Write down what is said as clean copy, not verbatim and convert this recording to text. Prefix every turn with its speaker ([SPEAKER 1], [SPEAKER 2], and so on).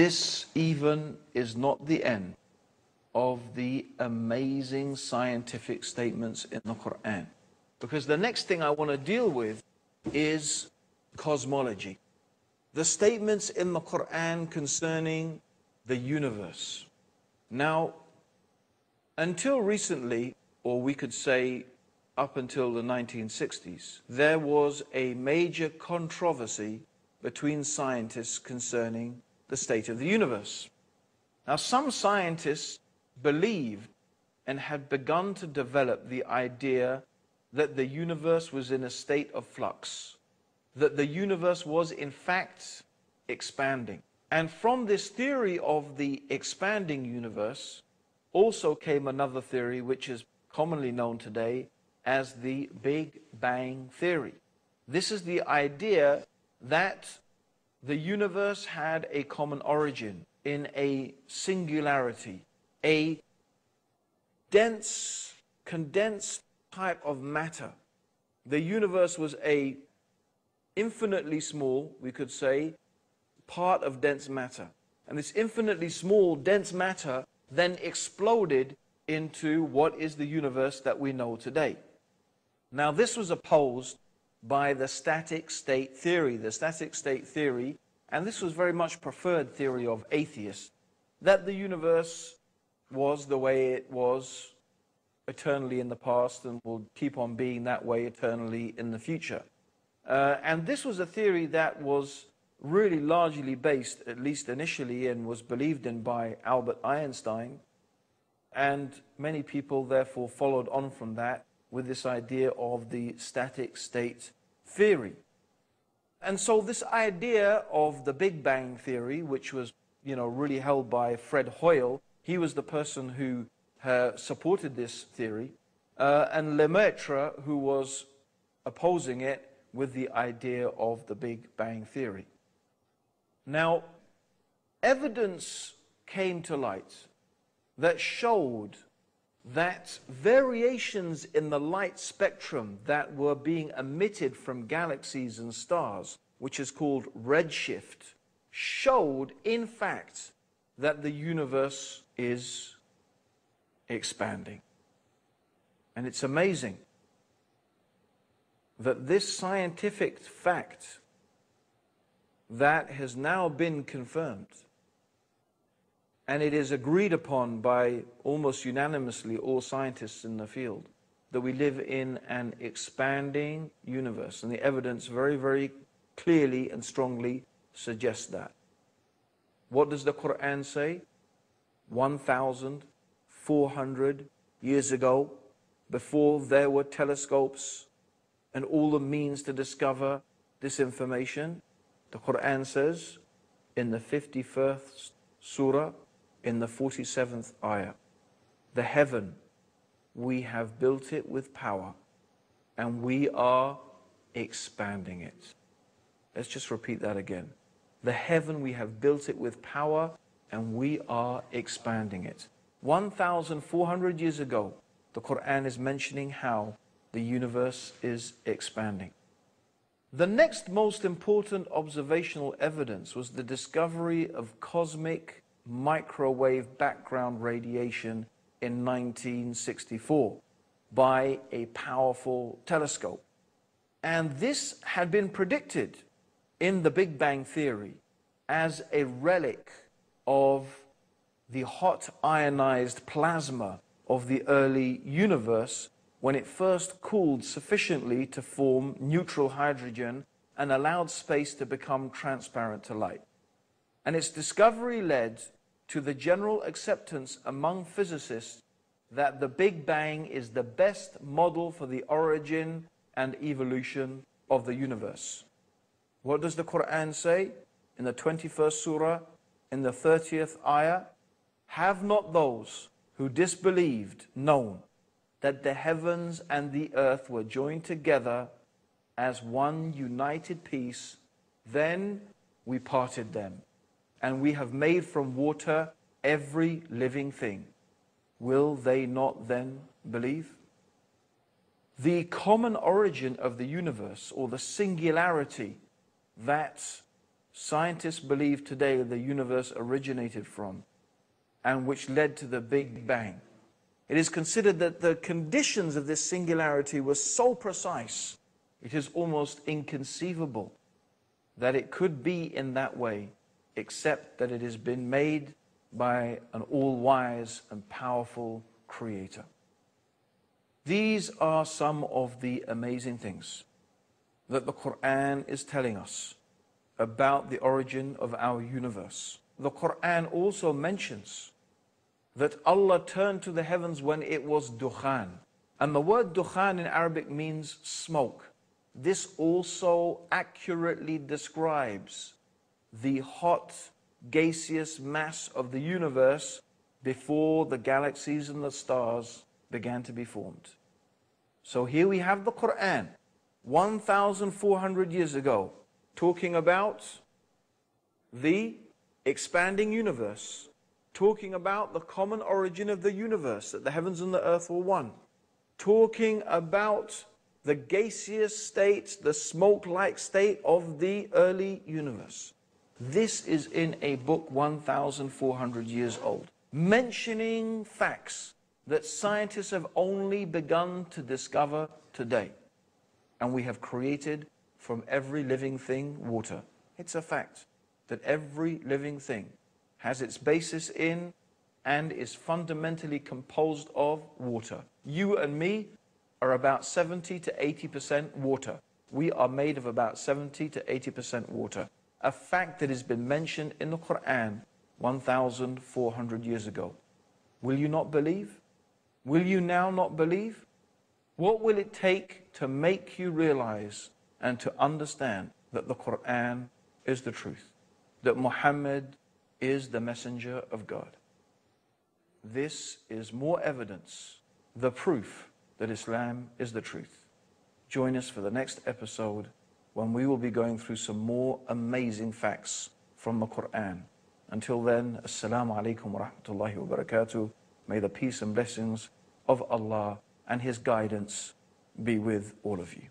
[SPEAKER 1] this even is not the end of the amazing scientific statements in the Quran. Because the next thing I want to deal with is cosmology. The statements in the Quran concerning the universe. Now, until recently, or we could say up until the 1960s, there was a major controversy between scientists concerning the state of the universe. Now, some scientists believed and had begun to develop the idea that the universe was in a state of flux, that the universe was in fact expanding. And from this theory of the expanding universe also came another theory which is commonly known today as the Big Bang Theory. This is the idea that the universe had a common origin in a singularity, a dense, condensed type of matter. The universe was a infinitely small, we could say, part of dense matter. And this infinitely small, dense matter then exploded into what is the universe that we know today. Now, this was opposed by the static state theory. The static state theory, and this was very much preferred theory of atheists, that the universe was the way it was eternally in the past and will keep on being that way eternally in the future. And this was a theory that was really largely based, at least initially, and was believed in by Albert Einstein. And many people therefore followed on from that with this idea of the static state theory. And so this idea of the Big Bang Theory, which was, really held by Fred Hoyle, he was the person who supported this theory, and Lemaitre, who was opposing it with the idea of the Big Bang Theory. Now, evidence came to light that showed that variations in the light spectrum that were being emitted from galaxies and stars, which is called redshift, showed, in fact, that the universe is expanding. And it's amazing that this scientific fact that has now been confirmed, and it is agreed upon by almost unanimously all scientists in the field, that we live in an expanding universe. And the evidence very, very clearly and strongly suggests that. What does the Quran say? 1,400 years ago, before there were telescopes and all the means to discover this information, the Quran says in the 51st surah, in the 47th ayah, the heaven, we have built it with power and we are expanding it. Let's just repeat that again. The heaven, we have built it with power and we are expanding it. 1,400 years ago, the Quran is mentioning how the universe is expanding. The next most important observational evidence was the discovery of cosmic microwave background radiation in 1964 by a powerful telescope. And this had been predicted in the Big Bang Theory as a relic of the hot ionized plasma of the early universe when it first cooled sufficiently to form neutral hydrogen and allowed space to become transparent to light. And its discovery led to the general acceptance among physicists that the Big Bang is the best model for the origin and evolution of the universe. What does the Quran say in the 21st surah, in the 30th ayah? Have not those who disbelieved known that the heavens and the earth were joined together as one united piece? Then we parted them, and we have made from water every living thing. Will they not then believe? The common origin of the universe, or the singularity that scientists believe today the universe originated from and which led to the Big Bang. It is considered that the conditions of this singularity were so precise, it is almost inconceivable that it could be in that way, except that it has been made by an all-wise and powerful Creator. These are some of the amazing things that the Quran is telling us about the origin of our universe. The Quran also mentions that Allah turned to the heavens when it was dukhan. And the word dukhan in Arabic means smoke. This also accurately describes the hot, gaseous mass of the universe before the galaxies and the stars began to be formed. So here we have the Quran, 1,400 years ago, talking about the expanding universe, talking about the common origin of the universe, that the heavens and the earth were one, talking about the gaseous state, the smoke-like state of the early universe. This is in a book 1,400 years old, mentioning facts that scientists have only begun to discover today. And we have created from every living thing water. It's a fact that every living thing has its basis in and is fundamentally composed of water. You and me are about 70 to 80% water. We are made of about 70 to 80% water. A fact that has been mentioned in the Quran 1,400 years ago. Will you not believe? Will you now not believe? What will it take to make you realize and to understand that the Quran is the truth? That Muhammad is the messenger of God? This is more evidence, the proof that Islam is the truth. Join us for the next episode when we will be going through some more amazing facts from the Quran. Until then, Assalamu alaikum wa rahmatullahi wa barakatuh. May the peace and blessings of Allah and His guidance be with all of you.